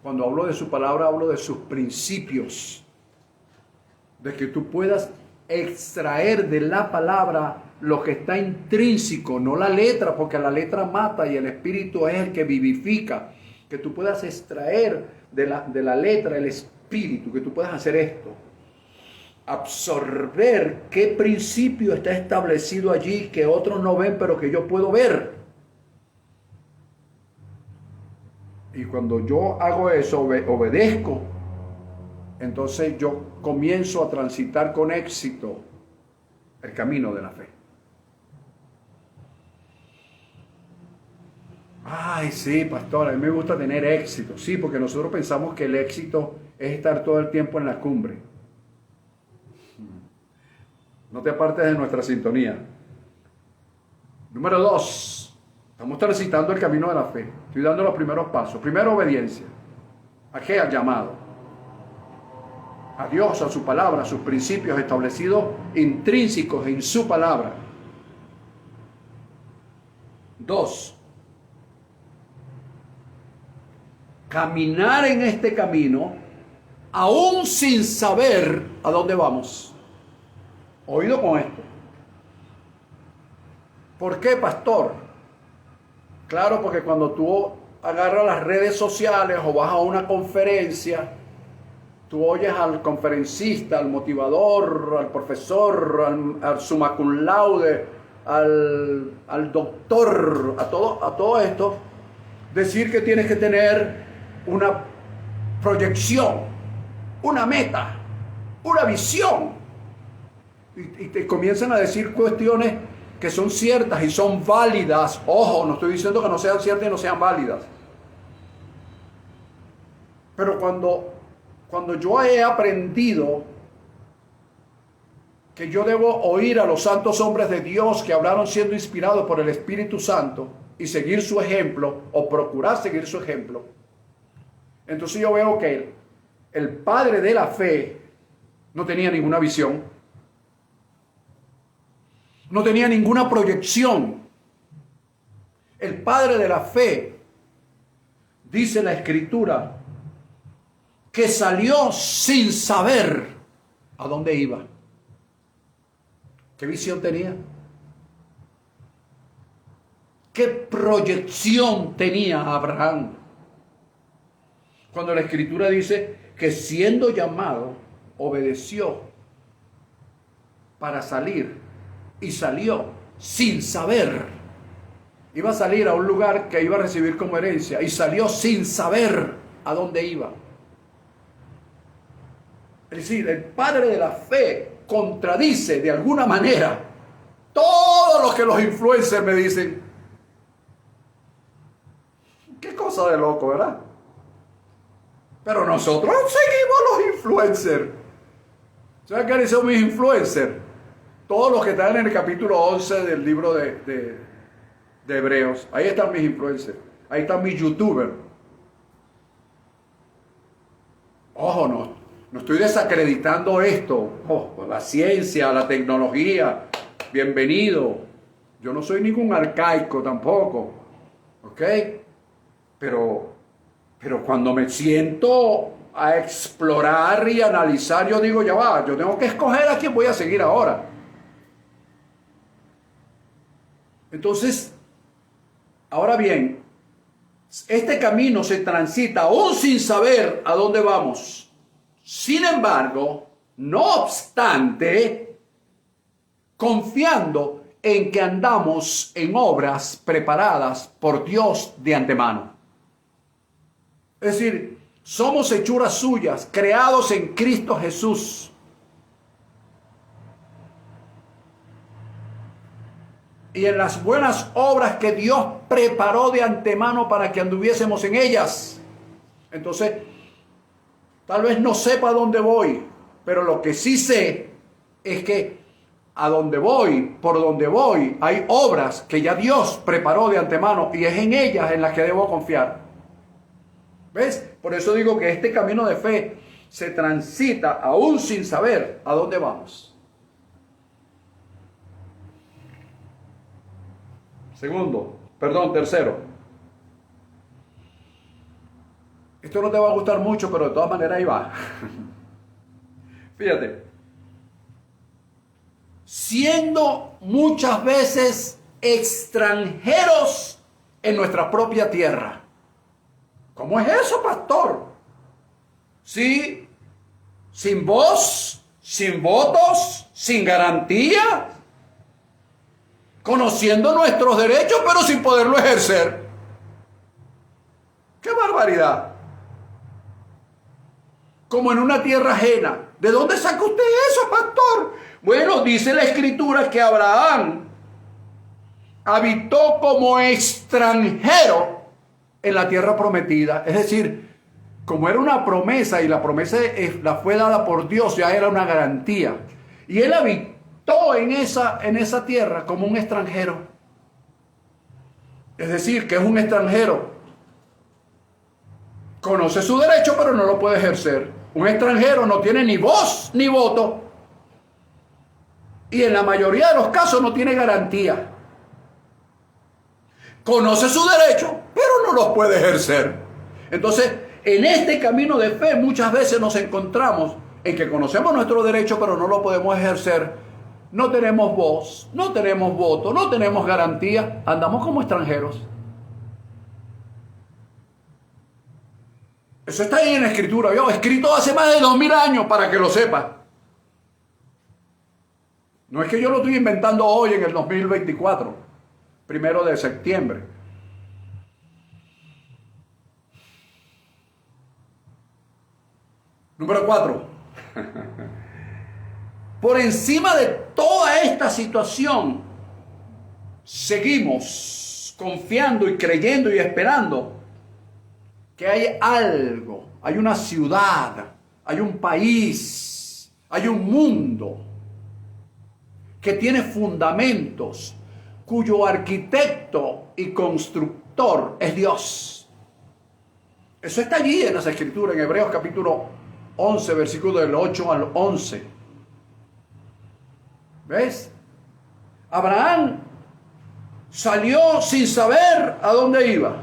Cuando hablo de su palabra, hablo de sus principios. De que tú puedas extraer de la palabra lo que está intrínseco, no la letra, porque la letra mata y el espíritu es el que vivifica. Que tú puedas extraer de la letra el espíritu, que tú puedas hacer esto. Absorber qué principio está establecido allí que otros no ven, pero que yo puedo ver. Y cuando yo hago eso, obedezco, entonces yo comienzo a transitar con éxito el camino de la fe. Ay, sí, pastor, a mí me gusta tener éxito. Sí, porque nosotros pensamos que el éxito es estar todo el tiempo en la cumbre. No te apartes de nuestra sintonía. Número 2. Estamos transitando el camino de la fe. Estoy dando los primeros pasos. Primero, obediencia. ¿A qué? Al llamado. A Dios, a su palabra, a sus principios establecidos intrínsecos en su palabra. 2. Caminar en este camino aún sin saber a dónde vamos. Oído con esto. ¿Por qué, pastor? Claro, porque cuando tú agarras las redes sociales o vas a una conferencia, tú oyes al conferencista, al motivador, al profesor, al summa cum laude, al doctor, a todo esto, decir que tienes que tener una proyección, una meta, una visión. Y te comienzan a decir cuestiones que son ciertas y son válidas. Ojo, no estoy diciendo que no sean ciertas y no sean válidas. Pero cuando yo he aprendido que yo debo oír a los santos hombres de Dios que hablaron siendo inspirados por el Espíritu Santo y seguir su ejemplo o procurar seguir su ejemplo, entonces yo veo que el padre de la fe no tenía ninguna visión, no tenía ninguna proyección. El padre de la fe, dice la Escritura, que salió sin saber a dónde iba. ¿Qué visión tenía? ¿Qué proyección tenía Abraham? Cuando la Escritura dice que siendo llamado, obedeció para salir y salió sin saber. Iba a salir a un lugar que iba a recibir como herencia y salió sin saber a dónde iba. Es decir, el padre de la fe contradice de alguna manera todo lo que los influencers me dicen. Qué cosa de loco, ¿verdad? Pero nosotros seguimos los influencers. ¿Saben quiénes son mis influencers? Todos los que están en el capítulo 11 del libro de Hebreos. Ahí están mis influencers. Ahí están mis youtubers. Ojo, no estoy desacreditando esto. La ciencia, la tecnología. Bienvenido. Yo no soy ningún arcaico tampoco. ¿Ok? Pero cuando me siento a explorar y analizar, yo digo, ya va, yo tengo que escoger a quién voy a seguir ahora. Entonces, ahora bien, este camino se transita aún sin saber a dónde vamos. Sin embargo, no obstante, confiando en que andamos en obras preparadas por Dios de antemano. Es decir, somos hechuras suyas, creados en Cristo Jesús. Y en las buenas obras que Dios preparó de antemano para que anduviésemos en ellas. Entonces, tal vez no sepa dónde voy, pero lo que sí sé es que a donde voy, por donde voy, hay obras que ya Dios preparó de antemano y es en ellas en las que debo confiar. ¿Ves? Por eso digo que este camino de fe se transita aún sin saber a dónde vamos. Tercero. Esto no te va a gustar mucho, pero de todas maneras ahí va. Fíjate. Siendo muchas veces extranjeros en nuestra propia tierra. ¿Cómo es eso, pastor? Sí, sin voz, sin votos, sin garantía, conociendo nuestros derechos, pero sin poderlo ejercer. ¡Qué barbaridad! Como en una tierra ajena. ¿De dónde saca usted eso, pastor? Bueno, dice la Escritura que Abraham habitó como extranjero en la tierra prometida. Es decir, como era una promesa y la promesa la fue dada por Dios, ya era una garantía. Y él habitó en esa tierra como un extranjero. Es decir, que es un extranjero. Conoce su derecho, pero no lo puede ejercer. Un extranjero no tiene ni voz ni voto. Y en la mayoría de los casos no tiene garantía. Conoce su derecho, pero no los puede ejercer. Entonces, en este camino de fe muchas veces nos encontramos en que conocemos nuestro derecho, pero no lo podemos ejercer. No tenemos voz, no tenemos voto, no tenemos garantía. Andamos como extranjeros. Eso está ahí en la Escritura. Yo escrito hace más de 2000 años para que lo sepa. No es que yo lo estoy inventando hoy en el 2024. 1 de septiembre. Número 4. Por encima de toda esta situación, seguimos confiando y creyendo y esperando que hay algo, hay una ciudad, hay un país, hay un mundo que tiene fundamentos, cuyo arquitecto y constructor es Dios. Eso está allí en las Escrituras, en Hebreos capítulo 11, versículo del 8 al 11. ¿Ves? Abraham salió sin saber a dónde iba,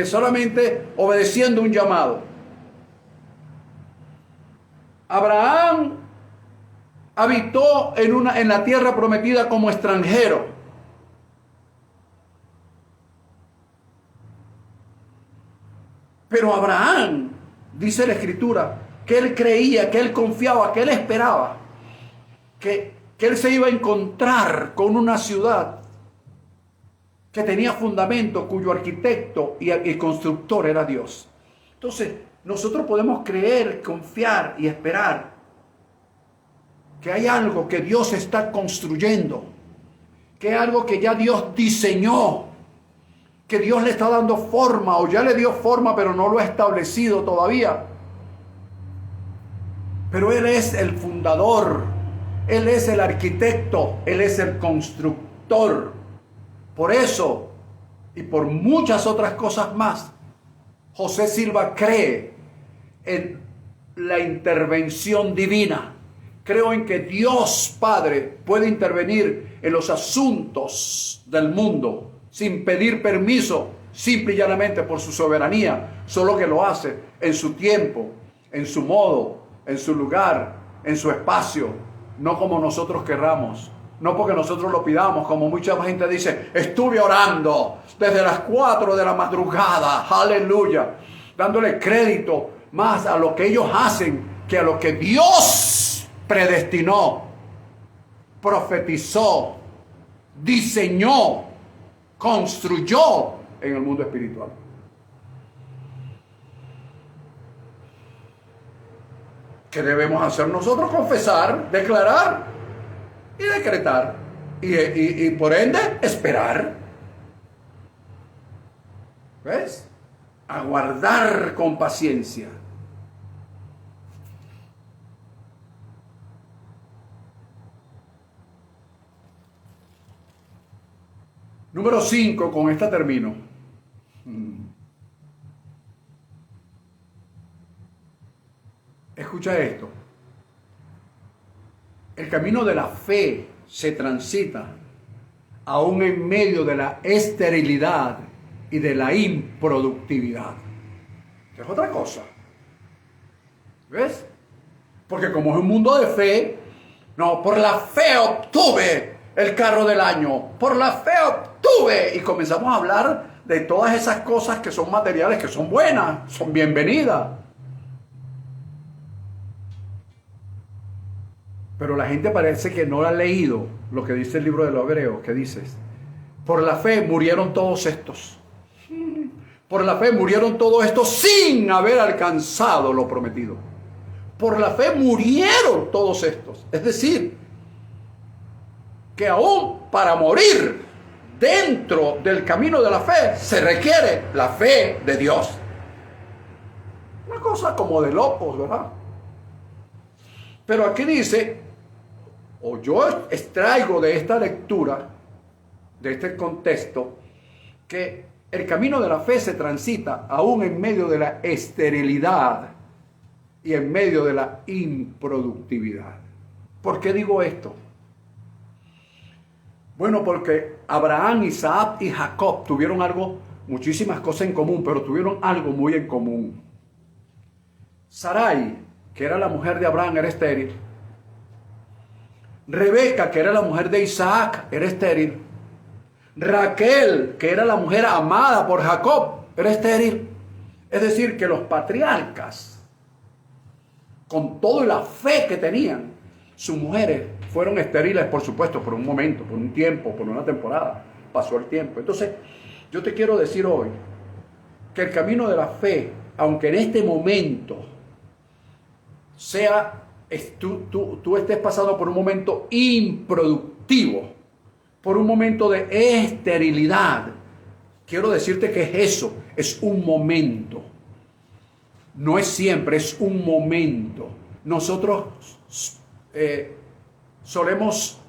solamente obedeciendo un llamado. Abraham habitó en la tierra prometida como extranjero. Pero Abraham, dice la Escritura, que él creía, que él confiaba, que él esperaba, que él se iba a encontrar con una ciudad que tenía fundamento, cuyo arquitecto y constructor era Dios. Entonces, nosotros podemos creer, confiar y esperar que hay algo que Dios está construyendo, que hay algo que ya Dios diseñó, que Dios le está dando forma, o ya le dio forma, pero no lo ha establecido todavía. Pero Él es el fundador, Él es el arquitecto, Él es el constructor. Por eso, y por muchas otras cosas más, José Silva cree en la intervención divina. Creo en que Dios Padre puede intervenir en los asuntos del mundo sin pedir permiso, simple y llanamente por su soberanía, solo que lo hace en su tiempo, en su modo, en su lugar, en su espacio, no como nosotros querramos, no porque nosotros lo pidamos, como mucha gente dice, estuve orando desde las 4 de la madrugada, aleluya, dándole crédito más a lo que ellos hacen que a lo que Dios predestinó, profetizó, diseñó, construyó en el mundo espiritual. ¿Qué debemos hacer nosotros? Confesar, declarar y decretar. Y por ende, esperar. ¿Ves? Aguardar con paciencia. Número 5, con esta termino. Escucha esto. El camino de la fe se transita aún en medio de la esterilidad y de la improductividad. Es otra cosa. ¿Ves? Porque como es un mundo de fe, no, por la fe obtuve el carro del año, por la fe obtuve, y comenzamos a hablar de todas esas cosas que son materiales, que son buenas, son bienvenidas. Pero la gente parece que no ha leído lo que dice el libro de los Hebreos, que dice, por la fe murieron todos estos. Por la fe murieron todos estos sin haber alcanzado lo prometido. Por la fe murieron todos estos. Es decir, que aún para morir dentro del camino de la fe se requiere la fe de Dios. Una cosa como de locos, ¿verdad? Pero aquí dice, o yo extraigo de esta lectura, de este contexto, que el camino de la fe se transita aún en medio de la esterilidad y en medio de la improductividad. ¿Por qué digo esto? Bueno, porque Abraham, Isaac y Jacob tuvieron muchísimas cosas en común, pero tuvieron algo muy en común. Sarai, que era la mujer de Abraham, era estéril. Rebeca, que era la mujer de Isaac, era estéril. Raquel, que era la mujer amada por Jacob, era estéril. Es decir, que los patriarcas, con toda la fe que tenían, sus mujeres fueron estériles, por supuesto, por un momento, por un tiempo, por una temporada. Pasó el tiempo. Entonces, yo te quiero decir hoy que el camino de la fe, aunque en este momento tú estés pasando por un momento improductivo, por un momento de esterilidad, quiero decirte que es eso, es un momento. No es siempre, es un momento. Nosotros solemos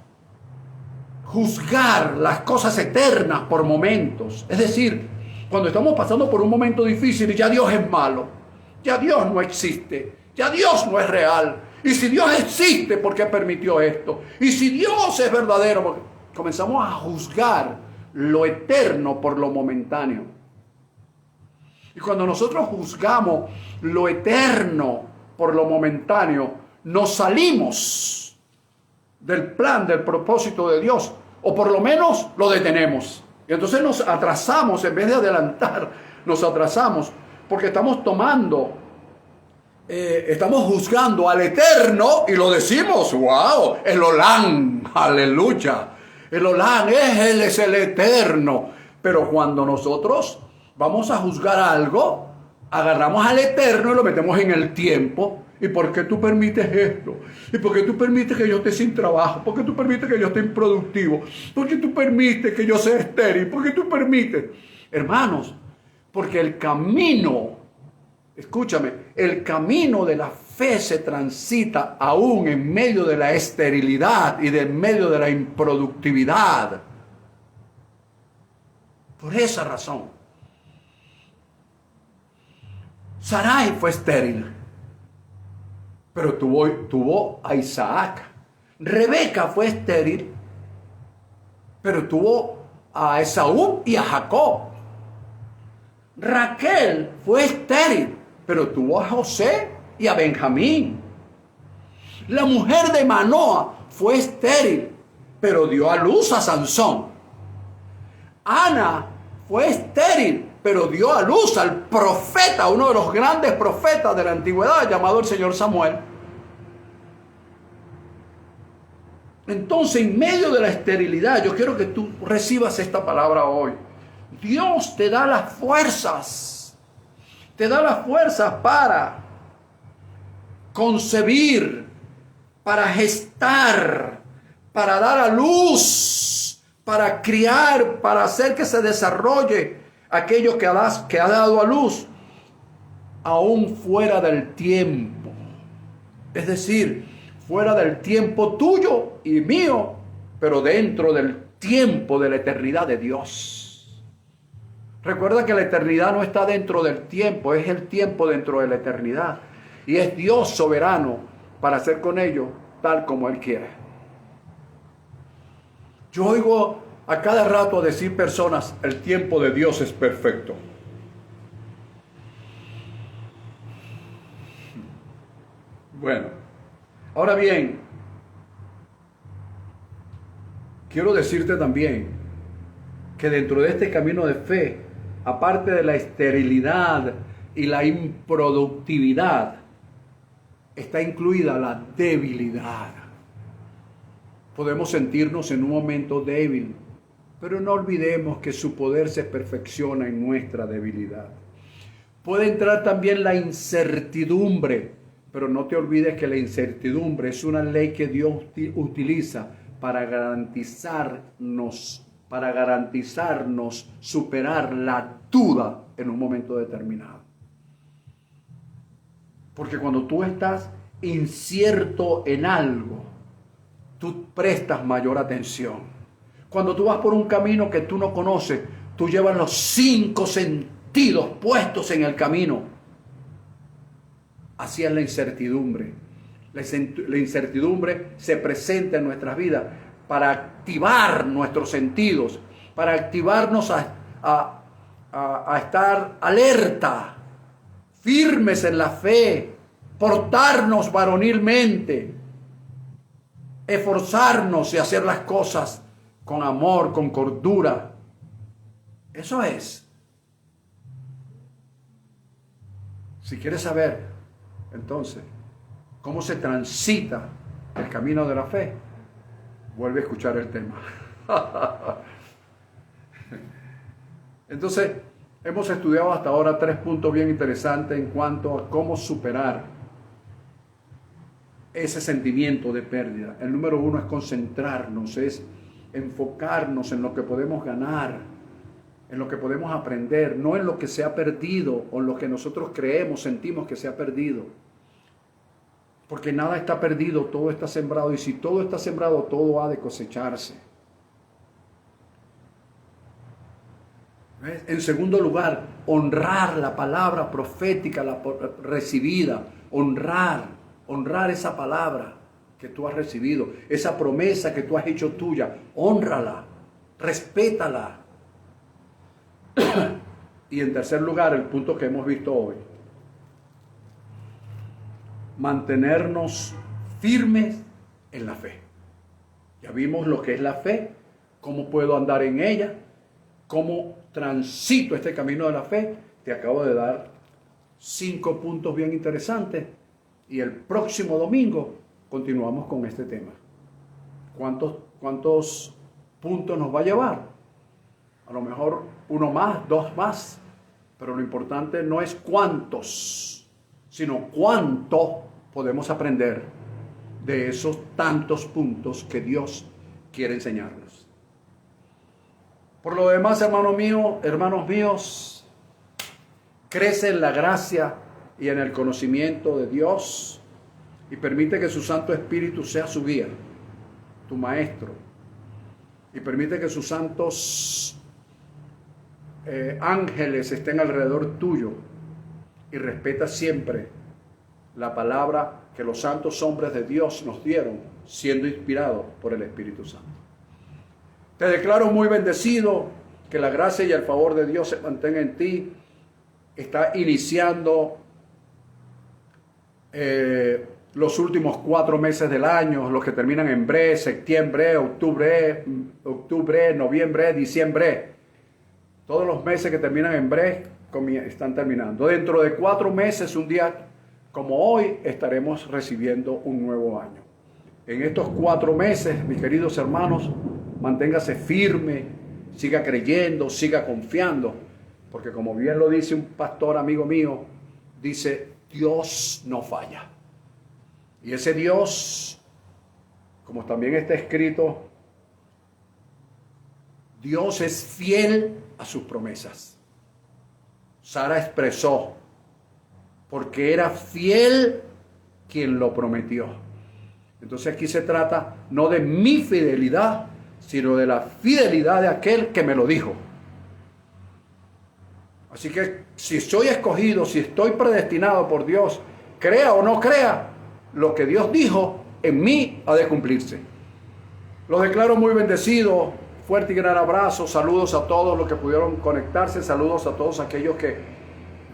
juzgar las cosas eternas por momentos. Es decir, cuando estamos pasando por un momento difícil, ya Dios es malo, ya Dios no existe, ya Dios no es real. Y si Dios existe, ¿por qué permitió esto? Y si Dios es verdadero, comenzamos a juzgar lo eterno por lo momentáneo. Y cuando nosotros juzgamos lo eterno por lo momentáneo, nos salimos del plan, del propósito de Dios, o por lo menos lo detenemos. Y entonces nos atrasamos, en vez de adelantar, nos atrasamos, porque estamos estamos juzgando al eterno y lo decimos, wow, el Olán, aleluya, el Olán, Él es el eterno. Pero cuando nosotros vamos a juzgar algo, agarramos al eterno y lo metemos en el tiempo. ¿Y por qué tú permites esto? ¿Y por qué tú permites que yo esté sin trabajo? ¿Por qué tú permites que yo esté improductivo? ¿Por qué tú permites que yo sea estéril? ¿Por qué tú permites? Hermanos, porque el camino, escúchame, el camino de la fe se transita aún en medio de la esterilidad y en medio de la improductividad. Por esa razón, Sarai fue estéril, pero tuvo a Isaac. Rebeca fue estéril, pero tuvo a Esaú y a Jacob. Raquel fue estéril, pero tuvo a José y a Benjamín. La mujer de Manoa fue estéril, pero dio a luz a Sansón. Ana fue estéril, pero dio a luz al profeta, uno de los grandes profetas de la antigüedad, llamado el Señor Samuel. Entonces, en medio de la esterilidad, yo quiero que tú recibas esta palabra hoy. Dios te da las fuerzas. Te da las fuerzas para concebir, para gestar, para dar a luz, para criar, para hacer que se desarrolle aquello que ha dado a luz, aún fuera del tiempo. Es decir, fuera del tiempo tuyo y mío, pero dentro del tiempo de la eternidad de Dios. Recuerda que la eternidad no está dentro del tiempo, es el tiempo dentro de la eternidad. Y es Dios soberano para hacer con ello tal como Él quiere. Yo oigo a cada rato decir personas, el tiempo de Dios es perfecto. Bueno, ahora bien, quiero decirte también que dentro de este camino de fe, aparte de la esterilidad y la improductividad, está incluida la debilidad. Podemos sentirnos en un momento débil, pero no olvidemos que su poder se perfecciona en nuestra debilidad. Puede entrar también la incertidumbre, pero no te olvides que la incertidumbre es una ley que Dios utiliza para garantizarnos superar la duda en un momento determinado. Porque cuando tú estás incierto en algo, tú prestas mayor atención. Cuando tú vas por un camino que tú no conoces, tú llevas los 5 sentidos puestos en el camino. Así es la incertidumbre. La incertidumbre se presenta en nuestras vidas para activar nuestros sentidos, para activarnos a estar alerta, firmes en la fe, portarnos varonilmente, esforzarnos y hacer las cosas con amor, con cordura. Eso es. Si quieres saber, entonces, cómo se transita el camino de la fe, vuelve a escuchar el tema. Entonces, hemos estudiado hasta ahora 3 puntos bien interesantes en cuanto a cómo superar ese sentimiento de pérdida. El número 1 es concentrarnos, es enfocarnos en lo que podemos ganar, en lo que podemos aprender, no en lo que se ha perdido o en lo que nosotros creemos, sentimos que se ha perdido. Porque nada está perdido, todo está sembrado, y si todo está sembrado, todo ha de cosecharse. ¿Ves? En segundo lugar, honrar la palabra profética recibida. Honrar esa palabra que tú has recibido, esa promesa que tú has hecho tuya. Hónrala, respétala. Y en tercer lugar, el punto que hemos visto hoy, mantenernos firmes en la fe. Ya vimos lo que es la fe, cómo puedo andar en ella, cómo transito este camino de la fe. Te acabo de dar 5 puntos bien interesantes y el próximo domingo continuamos con este tema. ¿Cuántos puntos nos va a llevar? A lo mejor 1 más, 2 más, pero lo importante no es cuántos, sino cuánto podemos aprender de esos tantos puntos que Dios quiere enseñarnos. Por lo demás, hermanos míos, crece en la gracia y en el conocimiento de Dios y permite que su Santo Espíritu sea su guía, tu maestro, y permite que sus santos ángeles estén alrededor tuyo, y respeta siempre la palabra que los santos hombres de Dios nos dieron, siendo inspirados por el Espíritu Santo. Te declaro muy bendecido, que la gracia y el favor de Dios se mantenga en ti. Está iniciando los últimos 4 meses del año, los que terminan en bre, septiembre, octubre, noviembre, diciembre. Todos los meses que terminan en bre están terminando. Dentro de 4 meses, un día como hoy, estaremos recibiendo un nuevo año. En estos 4 meses, mis queridos hermanos, manténgase firme, siga creyendo, siga confiando, porque como bien lo dice un pastor amigo mío, dice, Dios no falla. Y ese Dios, como también está escrito, Dios es fiel a sus promesas. Sara expresó, porque era fiel quien lo prometió. Entonces aquí se trata no de mi fidelidad, sino de la fidelidad de aquel que me lo dijo. Así que si soy escogido, si estoy predestinado por Dios, crea o no crea, lo que Dios dijo en mí ha de cumplirse. Los declaro muy bendecidos. Fuerte y gran abrazo. Saludos a todos los que pudieron conectarse. Saludos a todos aquellos que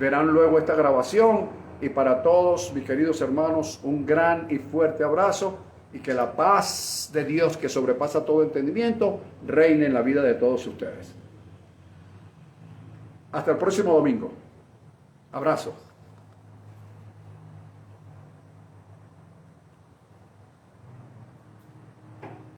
verán luego esta grabación. Y para todos, mis queridos hermanos, un gran y fuerte abrazo. Y que la paz de Dios, que sobrepasa todo entendimiento, reine en la vida de todos ustedes. Hasta el próximo domingo. Abrazo.